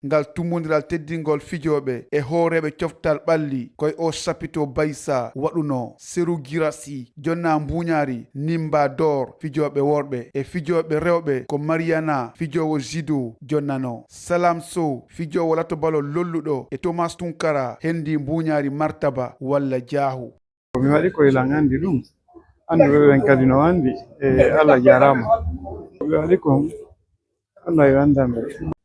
ngal tummodiral teddingol fijoɓe e hooreɓe coftal ɓalli koye o sapito baysa waɗuno Serou Guirassy jonna mbuñaari Nimba Dor fijoɓe worɓe e fijoɓe rewɓe ko Mariana fijowo judo jonnano Salam Sow fijowo lato balo lolluɗo e Thomas Tunkara hendi mbuñaari martaba walla jaahu. Mi waɗi koye langandi ɗum anduɓe ɓen kadi no andi e Allah jarama mi waɗi ko Allah yo andamɓe.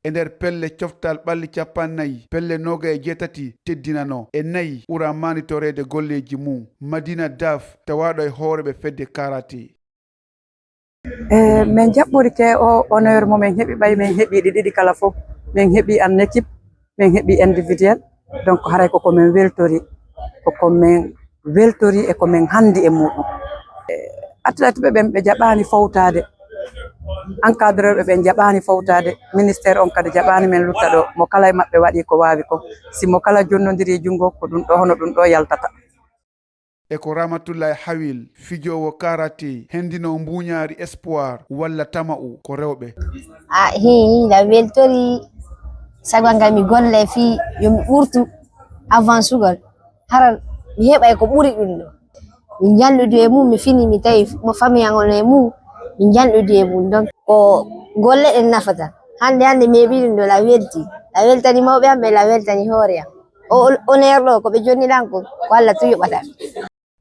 E nder pelle coftal ɓalli 40 pelle 27 teddinano e 4 ɓura manitorede golleji mum. Madina Daf tawaɗo e hooreɓe fedde karaté. Min jaɓɓorike o honneur mo min heɓi ɓay min heɓi ɗi ɗiɗi kala fof min heɓi en équipe min heɓi individuel donc haray koko min weltori e ko min handi e muɗum. Athlète ɓe ɓe jaɓani fawtade encadreur ɓe jaɓani fawtade ministére on kadi jaɓani men lutta ɗo mo kala e maɓɓe waɗi ko wawi ko si mo kala jonnodiri jungo ko ɗum ɗo hono ɗum ɗo yaltata. E ko Ramatoulaye Hawil fijowo karaté hendino mbuñaari espoir walla tama'u ko rewɓe. Hiila weltori sago ngal mi golle fi yomi ɓurtu avant sugol hara mi heɓay ko ɓuri ɗum ɗo min jalludu e mum mi fini mi tawi mo famille an on e mum min jalludu e mum donc ko golle ɗen nafata hande mi heɓi ɗum ɗo la weltani mawɓe am ɓe la weltani hoore am o honneur ɗo ko ɓe jonniɗan ko Allah tu yoɓata.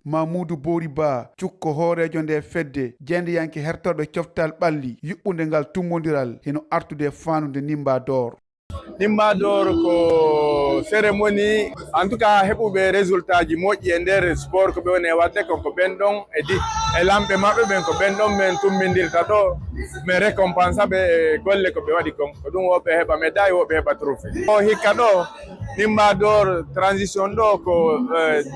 Mamoudou Bori Ba cukko hoorejo nde fedde jendeyanke hertorɓe coftal ɓalli yuɓɓunde ngal tummodiral heno artude fanude Nimba Dor. Nimba Dor ko cérémonie en tout cas heɓuɓe résultat ji moƴƴi e nder sport ko ɓe woni e wadde ko ɓen ɗon e lamɓe maɓɓe ɓen ko ɓen ɗon min tummindirta ɗo min récompense ɓe e golle ko ɓe waɗi kon ko ɗum woɓɓe heɓa médaille woɓɓe heɓa trophée o hikka ɗo Nimba Dor transition ɗo ko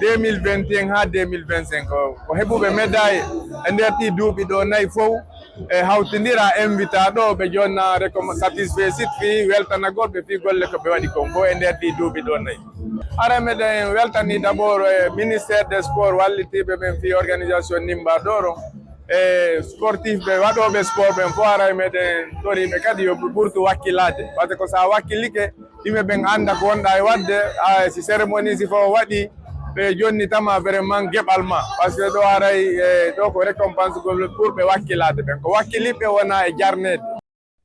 2021 ha 2025 ko heɓuɓe médaille e nder ɗi duuɓi ɗo 4 fof e hawtidira invita ɗo ɓe jonna satisfait sit fi weltanagol ɓe fi golle ko ɓe waɗi kon fof e nder ɗi duuɓi ɗo 4. Ara meɗen weltani d' abord e ministére des sports wallitiɓe ɓen fi organisation Nimba Dor e sportif ɓe waɗoɓe sport ɓen fof ara meɗen toriɓe kadi yo ɓurtu wakkilade par ce que sa wakkilike yimɓe ɓen anda ko wonɗa e wadde si cérémonie si fof waɗi ɓe jonnitama vraiment geɓal ma par ce que ɗo aray ɗo ko récompense gol ɓurɓe wakkilade ɓen ko wakkiliɓe wona e jarnede.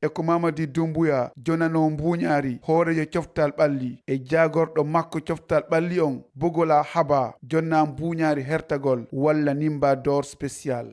E ko Mamadi Doumbouya jonano mbuñaari hoorejo coftal ɓalli e jagorɗo makko coftal ɓalli on Bogola Haba jonna mbuñaari hertagol walla Nimba Dor spécial.